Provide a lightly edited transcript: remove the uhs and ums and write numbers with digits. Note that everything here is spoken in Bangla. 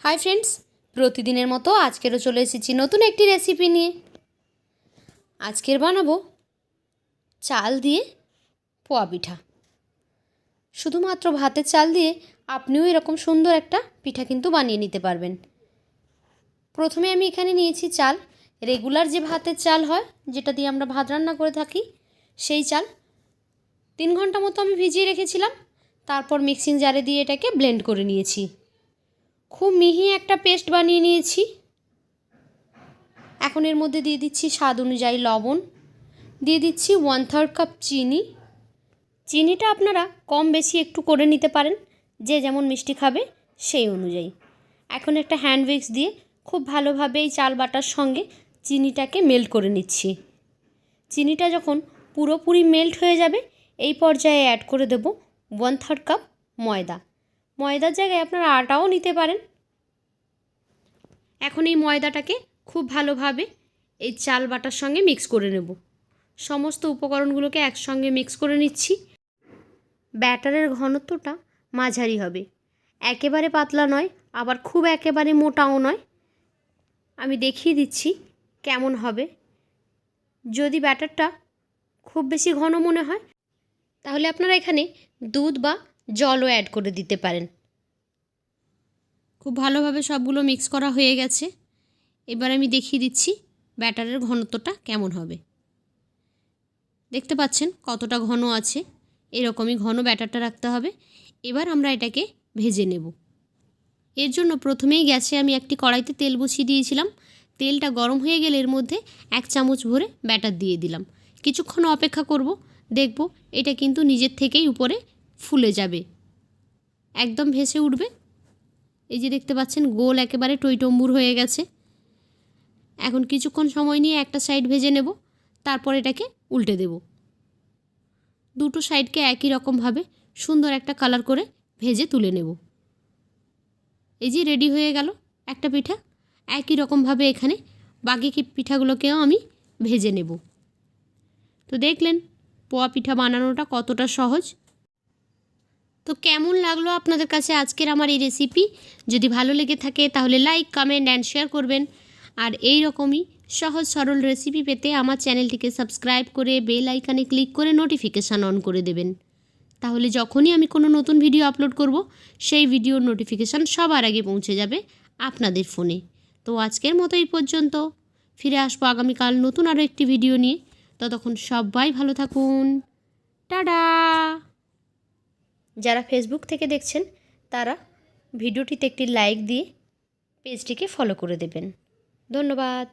হাই ফ্রেন্ডস, প্রতিদিনের মতো আজকেরও চলে এসেছি নতুন একটি রেসিপি নিয়ে। আজকের বানাবো চাল দিয়ে পোয়া পিঠা। শুধুমাত্র ভাতের চাল দিয়ে আপনিও এরকম সুন্দর একটা পিঠা কিন্তু বানিয়ে নিতে পারবেন। প্রথমে আমি এখানে নিয়েছি চাল, রেগুলার যে ভাতের চাল হয়, যেটা দিয়ে আমরা ভাত রান্না করে থাকি, সেই চাল 3 ঘন্টা মতো আমি ভিজিয়ে রেখেছিলাম। তারপর মিক্সিং জারে দিয়ে এটাকে ব্লেন্ড করে নিয়েছি। খুব মিহি একটা পেস্ট বানিয়ে নিয়েছি। এখন এর মধ্যে দিয়ে দিচ্ছি স্বাদ অনুযায়ী লবণ, দিয়ে দিচ্ছি 1/3 কাপ চিনি। চিনিটা আপনারা কম বেশি একটু করে নিতে পারেন, যে যেমন মিষ্টি খাবে সেই অনুযায়ী। এখন একটা হ্যান্ড উইক্স দিয়ে খুব ভালোভাবে এই চাল বাটার সঙ্গে চিনিটাকে মেল্ট করে নিচ্ছি। চিনিটা যখন পুরোপুরি মেল্ট হয়ে যাবে, এই পর্যায়ে অ্যাড করে দেব 1/3 কাপ ময়দা। ময়দার জায়গায় আপনারা আটাও নিতে পারেন। এখন এই ময়দাটাকে খুব ভালোভাবে এই চাল বাটার সঙ্গে মিক্স করে নেব। সমস্ত উপকরণগুলোকে একসঙ্গে মিক্স করে নিচ্ছি। ব্যাটারের ঘনত্বটা মাঝারি হবে, একেবারে পাতলা নয়, আবার খুব একেবারে মোটাও নয়। আমি দেখিয়ে দিচ্ছি কেমন হবে। যদি ব্যাটারটা খুব বেশি ঘন মনে হয়, তাহলে আপনারা এখানে দুধ বা জলও অ্যাড করে দিতে পারেন। খুব ভালোভাবে সবগুলো মিক্স করা হয়ে গেছে। এবার আমি দেখিয়ে দিচ্ছি ব্যাটারের ঘনত্বটা কেমন হবে। দেখতে পাচ্ছেন কতটা ঘন আছে, এরকমই ঘন ব্যাটারটা রাখতে হবে। এবার আমরা এটাকে ভেজে নেব। এর জন্য প্রথমেই গ্যাসে আমি একটি কড়াইতে তেল বসিয়ে দিয়েছিলাম। তেলটা গরম হয়ে গেলে এর মধ্যে 1 চামচ ভরে ব্যাটার দিয়ে দিলাম। কিছুক্ষণ অপেক্ষা করব, দেখব এটা কিন্তু নিজের থেকেই উপরে ফুলে যাবে, একদম ভেসে উঠবে। এই যে দেখতে পাচ্ছেন গোল একেবারে টইটম্বুর হয়ে গেছে। এখন কিছুক্ষণ সময় নিয়ে একটা সাইড ভেজে নেব, তারপর এটাকে উল্টে দেব। দুটো সাইডকে একই রকমভাবে সুন্দর একটা কালার করে ভেজে তুলে নেব। এই যে রেডি হয়ে গেল একটা পিঠা। একই রকমভাবে এখানে বাকি পিঠাগুলোকেও আমি ভেজে নেব। তো দেখলেন পোয়া পিঠা বানানোটা কতটা সহজ। তো কেমন লাগলো আপনাদের কাছে আজকের আমার এই রেসিপি? যদি ভালো লেগে থাকে তাহলে লাইক, কমেন্ট অ্যান্ড শেয়ার করবেন। আর এই রকমই সহজ সরল রেসিপি পেতে আমার চ্যানেলটিকে সাবস্ক্রাইব করে বেল আইকনে ক্লিক করে নোটিফিকেশান অন করে দেবেন। তাহলে যখনই আমি কোনো নতুন ভিডিও আপলোড করব, সেই ভিডিওর নোটিফিকেশান সবার আগে পৌঁছে যাবে আপনাদের ফোনে। তো আজকের মতো এই পর্যন্ত। ফিরে আসবো আগামীকাল নতুন আরও একটি ভিডিও নিয়ে। ততক্ষণ সবাই ভালো থাকুন। টাটা। যারা ফেসবুক থেকে দেখছেন, তারা ভিডিওটিতে একটি লাইক দিয়ে পেজটিকে ফলো করে দেবেন। ধন্যবাদ।